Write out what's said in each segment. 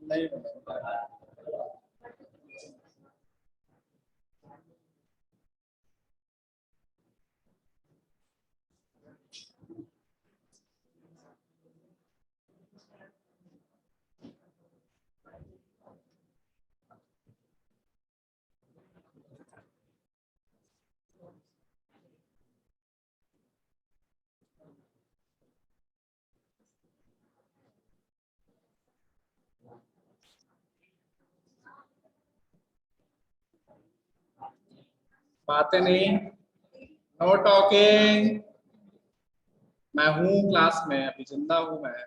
नहीं बना। बातें नहीं, नो टॉकिंग। मैं हूँ क्लास में, अभी जिंदा हूँ मैं।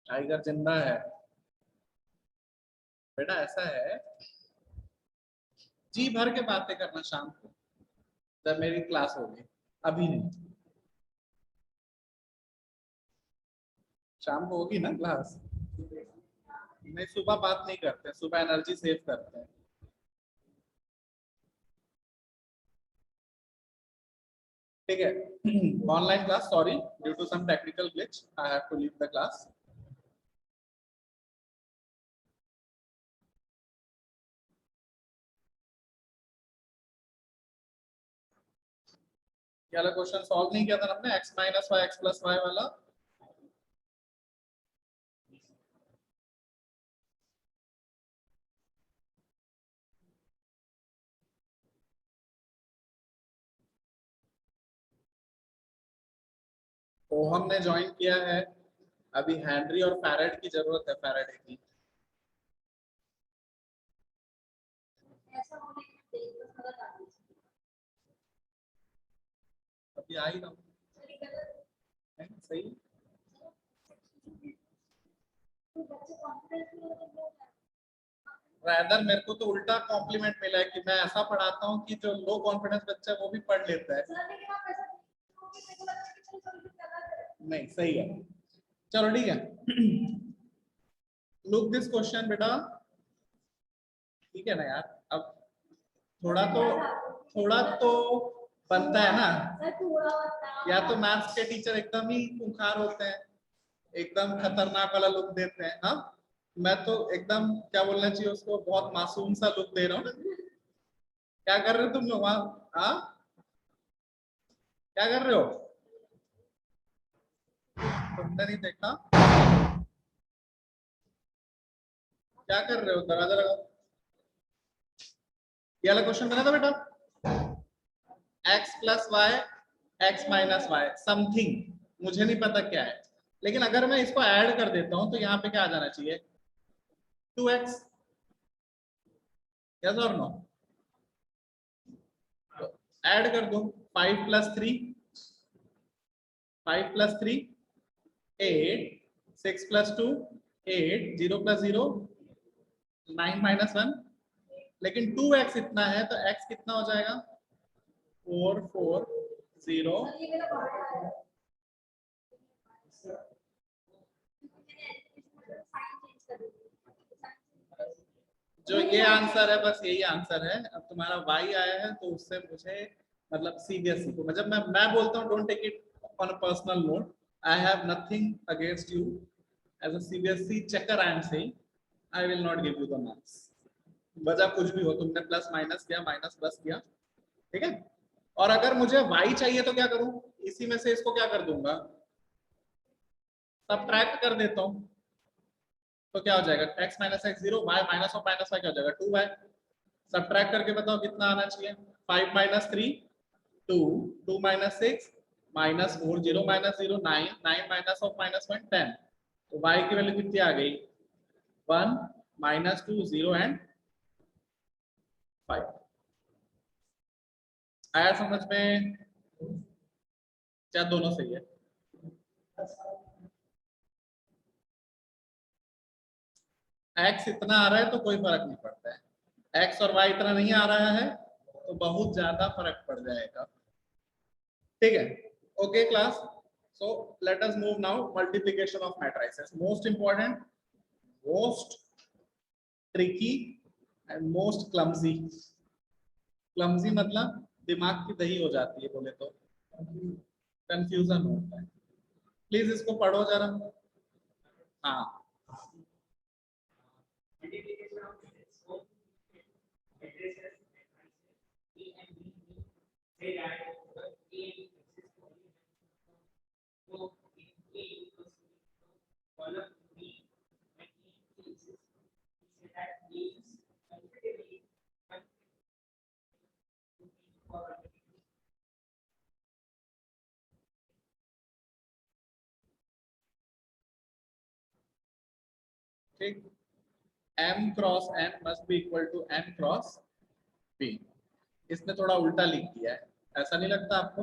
टाइगर जिंदा है बेटा, ऐसा है। जी भर के बातें करना शाम को जब मेरी क्लास होगी, अभी नहीं। शाम को होगी ना क्लास। नहीं, सुबह बात नहीं करते, सुबह एनर्जी सेव करते हैं। ठीक है। Online class, sorry, due to some technical glitch I have to leave the class. ये वाला क्वेश्चन सॉल्व नहीं किया था हमने, x minus Y X plus Y वाला। तो हमने ज्वाइन किया है, अभी हेनरी और फैरेड की जरूरत है, फैरेडे की। अभी आई ना, सही। रैदर मेरे को तो उल्टा कॉम्प्लीमेंट मिला है कि मैं ऐसा पढ़ाता हूँ कि जो लो कॉन्फिडेंस बच्चा वो भी पढ़ लेता है। नहीं, सही है। चलो ठीक है। लुक दिस क्वेश्चन बेटा, ठीक है ना यार। अब थोड़ा तो बनता है ना। या तो मैथ्स के टीचर एकदम ही खूंखार होते हैं, एकदम खतरनाक वाला लुक देते हैं। हाँ, मैं तो एकदम क्या बोलना चाहिए उसको, बहुत मासूम सा लुक दे रहा हूँ ना। क्या कर रहे हो तुम लोग वहां? हाँ, क्या कर रहे हो? तुमने नहीं देखा? क्या कर रहे हो? दरवाजा लगाओ। ये वाला क्वेश्चन बना था बेटा, x plus Y X minus Y something, मुझे नहीं पता क्या है, लेकिन अगर मैं इसको ऐड कर देता हूं तो यहाँ पे क्या आ जाना चाहिए? 2x। यस और नो? ऐड कर दो। 5 plus 3, 5 plus 3 8, 6 plus 2 8, 0 plus 0 9 minus 1। लेकिन 2x इतना है तो x कितना हो जाएगा? 4 4 0। जो ये आंसर है, बस यही आंसर है। अब तुम्हारा y आया है तो उससे मुझे मतलब सीबीएसई को, मतलब मैं बोलता हूँ don't take it on a personal note, I have nothing against you as a CBSE checker, I am saying I will not give you the marks. वजह कुछ भी हो, तुमने प्लस माइनस किया, माइनस प्लस किया, ठीक है। और अगर मुझे y चाहिए तो क्या करूं? इसी में से इसको क्या कर दूंगा? सबट्रैक्ट कर देता हूं। तो क्या हो जाएगा? x minus X 0, y minus of minus Y क्या हो जाएगा? 2y। सबट्रैक्ट करके बताओ कितना आना चाहिए? 5 minus 3 2, 2 minus 6 minus 4, 0 minus 0 9, 9 minus of minus 1 10। तो y की वैल्यू कितनी आ गई? 1 माइनस 2 0 एंड 5। आया समझ में? क्या दोनों सही है? x इतना आ रहा है तो कोई फर्क नहीं पड़ता है, x और y इतना नहीं आ रहा है तो बहुत ज्यादा फर्क पड़ जाएगा। ठीक है, okay class. So let us move now multiplication of matrices, most important, most tricky and most clumsy. Clumsy मतलब दिमाग की दही हो जाती है, बोले तो कंफ्यूजन होता है। प्लीज इसको पढ़ो जरा। हाँ ठीक, m cross n must be equal to n cross p। इसने थोड़ा उल्टा लिख दिया है, ऐसा नहीं लगता आपको?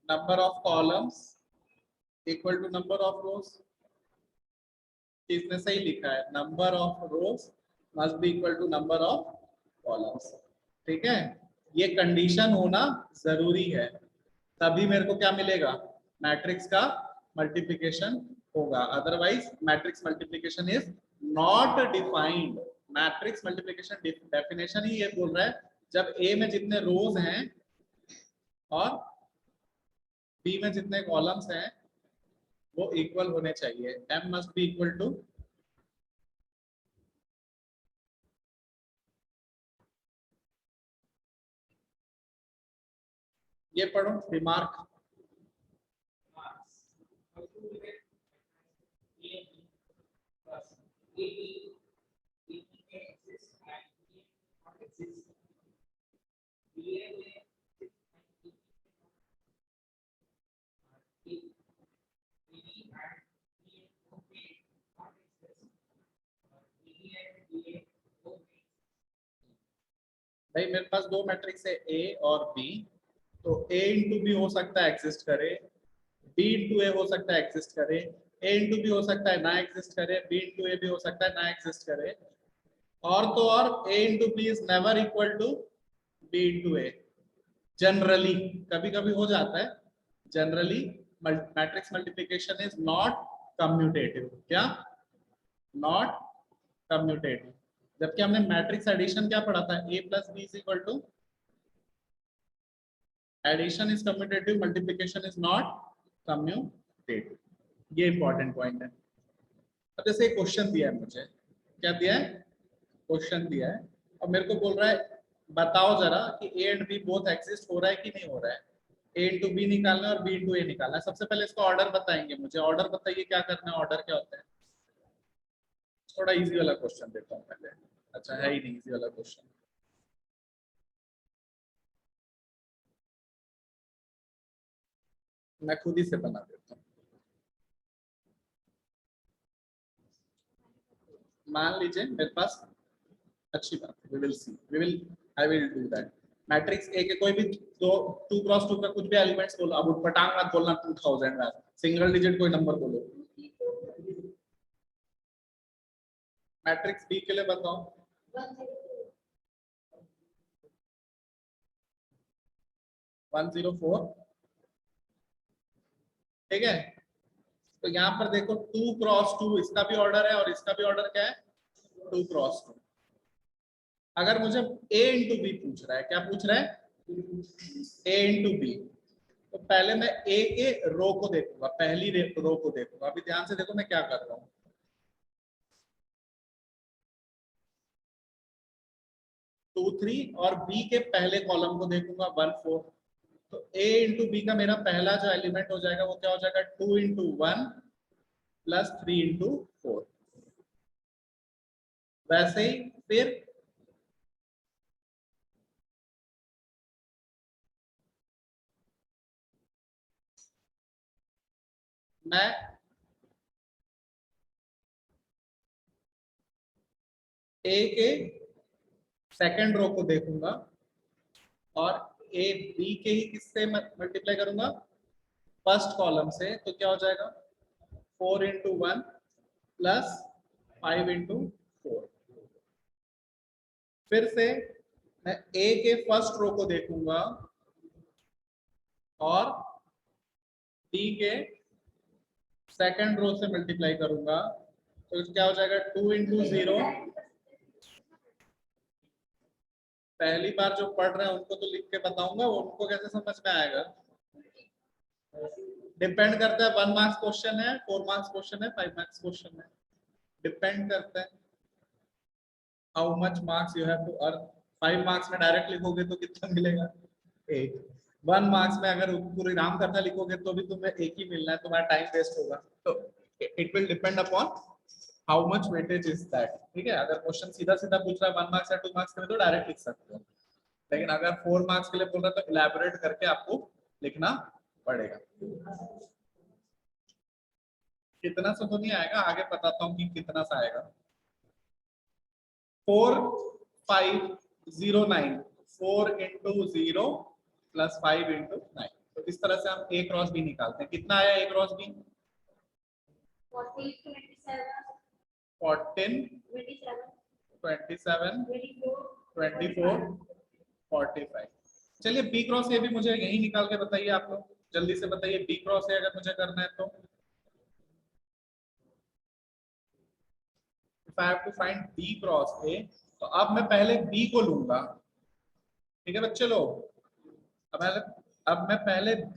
Number of columns equal to number of rows, इसने सही लिखा है, number of rows must be equal to number of columns. ठीक है, ये कंडीशन होना जरूरी है, तभी मेरे को क्या मिलेगा, मैट्रिक्स का मल्टीप्लिकेशन होगा, otherwise matrix multiplication is not defined. Matrix multiplication definition ही ये बोल रहा है, जब ए में जितने रोज हैं और बी में जितने कॉलम्स हैं वो इक्वल होने चाहिए, m must be equal to, ये पढ़ो रिमार्क। भाई मेरे पास दो मैट्रिक्स है ए और बी, तो ए इंटू बी हो सकता है एग्जिस्ट करे, बी इंटू ए हो सकता है एग्जिस्ट करे, ए इंटू बी हो सकता है ना एग्जिस्ट करे, बी इंटू ए भी हो सकता है ना एग्जिस्ट करे, और तो और A into B is never equal to B into A. Generally, कभी कभी हो जाता है, generally matrix multiplication is not commutative. क्या? Not commutative. जबकि हमने मैट्रिक्स एडिशन क्या पढ़ा था, A plus B is equal to, addition is commutative, multiplication is not commutative. ये इंपॉर्टेंट पॉइंट है। अब जैसे क्वेश्चन दिया है मुझे, क्या दिया है, क्वेश्चन दिया है और मेरे को बोल रहा है बताओ जरा कि A and B both exist हो रहा है कि नहीं हो रहा है, ए इंटू बी निकालना है और बी इंटू ए निकालना है। सबसे पहले इसका ऑर्डर बताएंगे, मुझे ऑर्डर बताइए क्या करना है, ऑर्डर क्या होता है। थोड़ा इजी वाला क्वेश्चन देता हूँ पहले, अच्छा है ही नहीं इजी वाला क्वेश्चन, मैं खुद ही से बना देता हूँ। मान लीजिए मेरे पास, अच्छी बात है, we will see, we will, I will do that. Matrix A के कोई भी दो, 2 क्रॉस 2 का कुछ भी एलिमेंट्स बोलो, अब उठपटांग मत बोलना 2000 में, सिंगल डिजिट कोई नंबर बोलो। मैट्रिक्स बी के लिए बताओ, 104। ठीक है, तो यहाँ पर देखो 2 क्रॉस 2, इसका भी ऑर्डर है और इसका भी ऑर्डर क्या है, 2 क्रॉस 2। अगर मुझे ए इंटू बी पूछ रहा है, क्या पूछ रहा है, ए इंटू बी, तो पहले मैं ए के रो को देखूंगा, पहली रो को देखूंगा। अभी ध्यान से देखो मैं क्या कर रहा हूँ, 2 3 और बी के पहले कॉलम को देखूंगा 1 4। तो ए इंटू बी का मेरा पहला जो एलिमेंट हो जाएगा वो क्या हो जाएगा, 2 इंटू 1 प्लस 3 इंटू 4। वैसे ही फिर मैं ए के सेकंड रो को देखूंगा और ए बी के ही किससे मल्टीप्लाई करूंगा, फर्स्ट कॉलम से, तो क्या हो जाएगा 4 इंटू 1 प्लस 5 इंटू 4। फिर से मैं ए के फर्स्ट रो को देखूंगा और बी के सेकंड रो से मल्टीप्लाई करूंगा, तो क्या हो जाएगा 2 इंटू 0। पहली बार जो पढ़ रहे हैं उनको तो लिख के बताऊंगा, उनको कैसे समझ में आएगा। डिपेंड करता है 1 मार्क्स क्वेश्चन है, 4 मार्क्स क्वेश्चन है, 5 मार्क्स क्वेश्चन है, डिपेंड करता है how much marks you have to earn. 5 marks में डायरेक्ट लिखोगे तो कितना मिलेगा? 1। 1 मार्क्स में अगर पूरी राम कथा लिखोगे तो भी तुम्हें 1 ही मिलना है, तुम्हारा टाइम वेस्ट होगा। तो it will depend upon how much weightage is that. ठीक है, अगर क्वेश्चन सीधा सीधा पूछ रहा है 1 मार्क्स या 2 मार्क्स के लिए तो डायरेक्ट लिख सकते हो, लेकिन अगर 4 मार्क्स के लिए बोल रहा है तो इलैबोरेट करके आपको लिखना पड़ेगा। कितना सा तो नहीं आएगा, आगे बताता हूँ कि कितना सा आएगा। 4509 4 into 0 plus 5 into 9। तो इस तरह से हम a क्रॉस b निकालते हैं। कितना आया a क्रॉस b? 14 27 24 45। चलिए b क्रॉस a भी मुझे यही निकाल के बताइए आप लोग, जल्दी से बताइए b क्रॉस a अगर मुझे करना है तो। If I have to find b cross a, तो अब मैं पहले b को लूंगा। ठीक है बच्चे लोग, अब मैं पहले b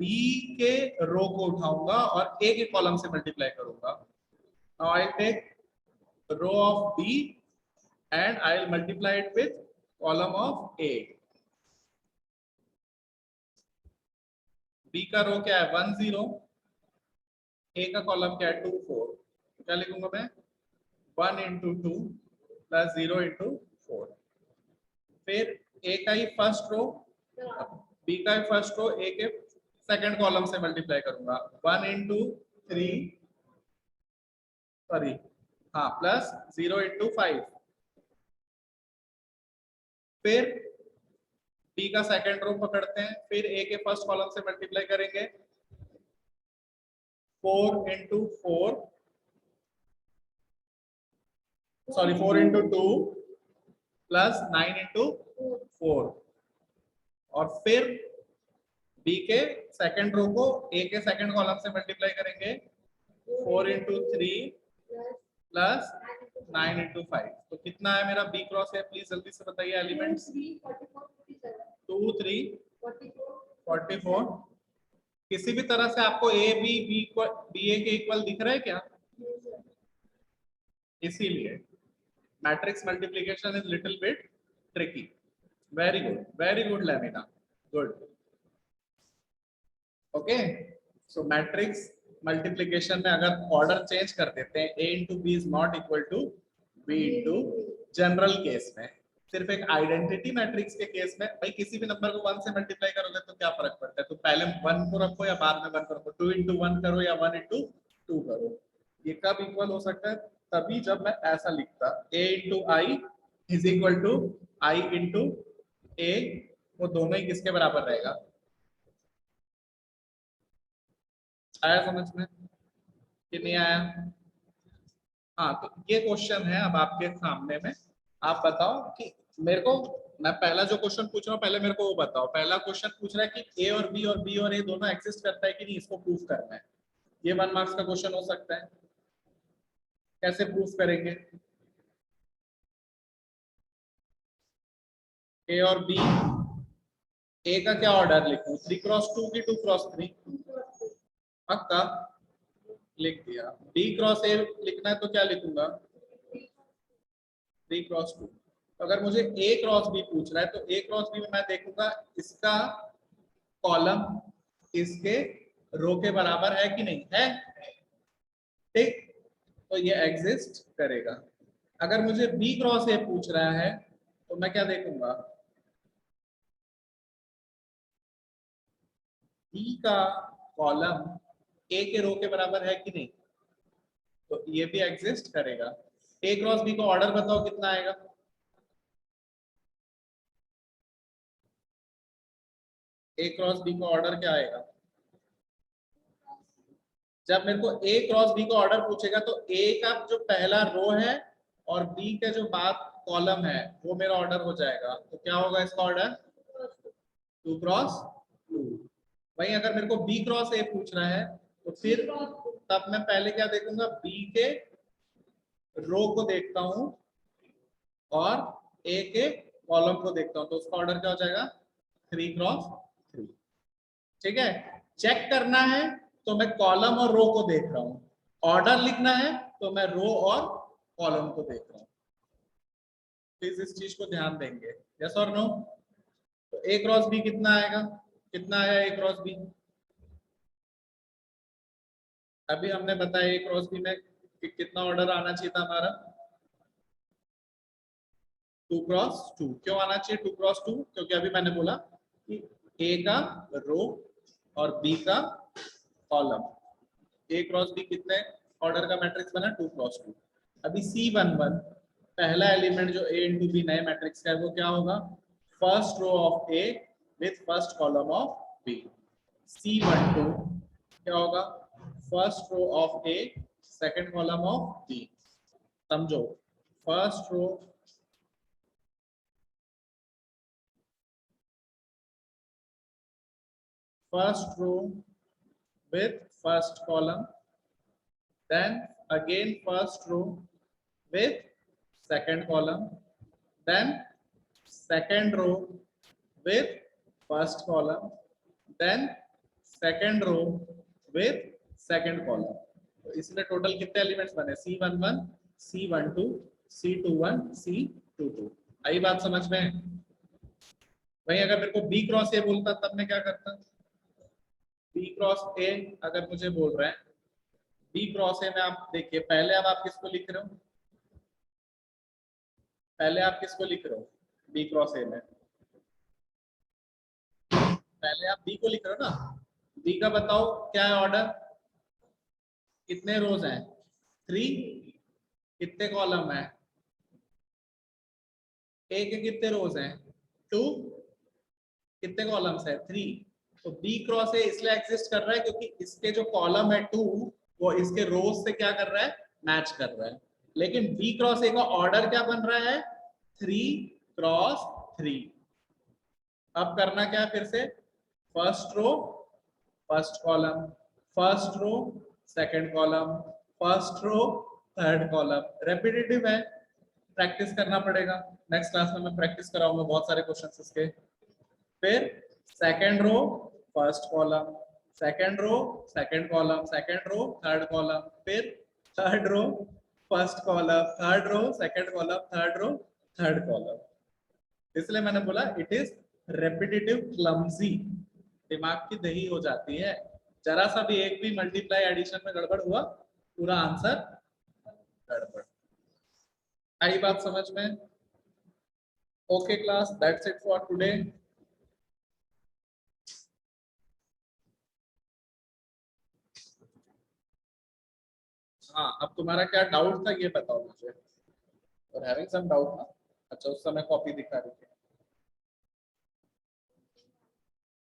के रो को उठाऊंगा और a के कॉलम से मल्टीप्लाई करूंगा। Now I'll take row of b and I'll multiply it with column of a। b का रो क्या है 1 0, a का कॉलम क्या है 2 4। क्या लिखूंगा मैं? 1 into 2 plus 0 into 4। फिर a का ही फर्स्ट रो, b का ही फर्स्ट रो a के सेकंड कॉलम से मल्टीप्लाई करूंगा। 1 into 3 सॉरी हाँ प्लस 0 into 5। फिर b का सेकंड रो पकड़ते हैं, फिर a के फर्स्ट कॉलम से मल्टीप्लाई करेंगे। 4 into 4 sorry 4 into 2 plus 9 into 4। और फिर b के सेकंड रो को a के सेकंड कॉलम से मल्टीप्लाई करेंगे। 4 into 3 प्लस 9 into 5। तो कितना है मेरा b क्रॉस है? प्लीज जल्दी से बताइए एलिमेंट्स। 2 3 44। किसी भी तरह से आपको a b b a के इक्वल दिख रहा है क्या? इसीलिए matrix multiplication is little bit tricky. Very good लैमिना, good. Okay, so matrix multiplication में अगर ऑर्डर चेंज कर देते हैं a into B is not equal to b into general case में, सिर्फ एक आइडेंटिटी मैट्रिक्स के केस में भाई किसी भी नंबर को 1 से मल्टीप्लाई करोगे तो क्या फर्क पड़ता है? तो पहले 1 को रखो या बाद में 1 को रखो, 2 into 1 करो या 1 into 2 करो। ये कब इक्वल हो सकता है? तभी जब मैं ऐसा लिखता a into i is equal to i into a, वो दोनों ही किसके बराबर रहेगा? आया समझ में कि नहीं आया? हाँ, तो ये क्वेश्चन है अब आपके सामने में। आप बताओ कि मेरे को, मैं पहला जो क्वेश्चन पूछ रहा हूँ पहले मेरे को वो बताओ। पहला क्वेश्चन पूछ रहा है कि a और b और b और a दोनों एग्जिस्ट करता है कि नहीं, इसको प्रूफ करना है। ये 1 मार्क्स का क्वेश्चन हो सकता है। कैसे प्रूफ करेंगे? a और b, a का क्या ऑर्डर लिखूं? 3 क्रॉस 2 की 2 क्रॉस 3? पक्का लिख दिया। b क्रॉस a लिखना है तो क्या लिखूंगा? 3 क्रॉस 2। तो अगर मुझे a क्रॉस b पूछ रहा है तो a क्रॉस b में मैं देखूंगा इसका कॉलम इसके रो के बराबर है कि नहीं है। ठीक, तो ये एग्जिस्ट करेगा। अगर मुझे b क्रॉस a पूछ रहा है तो मैं क्या देखूंगा? b का कॉलम a के रो के बराबर है कि नहीं, तो ये भी एग्जिस्ट करेगा। a क्रॉस b का ऑर्डर बताओ कितना आएगा? a क्रॉस b का ऑर्डर क्या आएगा? जब मेरे को a क्रॉस b का ऑर्डर पूछेगा तो a का जो पहला रो है और b का जो बाद कॉलम है वो मेरा ऑर्डर हो जाएगा। तो क्या होगा इसका ऑर्डर? 2 क्रॉस 2। वहीं अगर मेरे को b क्रॉस a पूछ रहा है तो फिर तब मैं पहले क्या देखूंगा? b के रो को देखता हूं और a के कॉलम को देखता हूं, तो उसका ऑर्डर क्या हो जाएगा? 3 क्रॉस 3। ठीक है, चेक करना है तो मैं कॉलम और रो को देख रहा हूँ, ऑर्डर लिखना है तो मैं रो और कॉलम को देख रहा हूँ। प्लीज इस चीज को ध्यान देंगे, यस और नो। तो ए क्रॉस बी कितना आएगा, कितना आया ए क्रॉस बी? अभी हमने बताया ए क्रॉस बी में कितना ऑर्डर आना चाहिए था हमारा, 2 क्रॉस 2। क्यों आना चाहिए 2 क्रॉस 2? क्योंकि अभी मैंने बोला कि ए का रो और बी का कॉलम, ए क्रॉस बी कितने ऑर्डर का मैट्रिक्स बना, 2 क्रॉस 2। अभी C11 पहला एलिमेंट जो A इंटू बी नए मैट्रिक्स का है वो क्या होगा, first row of A with first column of B। C12 क्या होगा, first row of A second column of B। समझो, first row with first column, then again first row with second column, then second row with first column, then second row with second column। तो इसमें total कितने elements बने, C11, C12, C21, C22। आई बात समझ में? वही अगर मेरे को B क्रॉस A बोलता तब मैं क्या करता, B क्रॉस A अगर मुझे बोल रहे हैं, B क्रॉस A में आप देखिए, पहले अब आप किसको लिख रहे हो, पहले आप किसको लिख रहे हो B क्रॉस A में, पहले आप B को लिख रहे हो ना। B का बताओ क्या है ऑर्डर, कितने रोज हैं, 3, कितने कॉलम है, A के कितने रोज हैं, 2, कितने कॉलम्स है, 3। तो B क्रॉस A इसलिए एग्जिस्ट कर रहा है क्योंकि इसके जो कॉलम है 2 वो इसके रोज से क्या कर रहा है, मैच कर रहा है। लेकिन B क्रॉस A का ऑर्डर क्या बन रहा है, 3 क्रॉस 3। अब करना क्या है फिर से, first row first column, first row second column, first row third column, repetitive है, प्रैक्टिस करना पड़ेगा। नेक्स्ट क्लास में मैं प्रैक्टिस कराऊंगा बहुत सारे क्वेश्चंस इसके। फिर second row first column, second row second column, second row third column, फिर third row first column, third row second column, third row third column. इसलिए मैंने बोला इट इज रेपिटेटिव क्लमजी, दिमाग की दही हो जाती है, जरा सा भी एक भी मल्टीप्लाई एडिशन में गड़बड़ हुआ पूरा आंसर गड़बड़। आई बात समझ में? Okay class, that's it for today. हाँ, अब तुम्हारा क्या डाउट था ये बताओ मुझे, और हैविंग सम डाउट ना। अच्छा, उस समय कॉपी दिखा रही थी।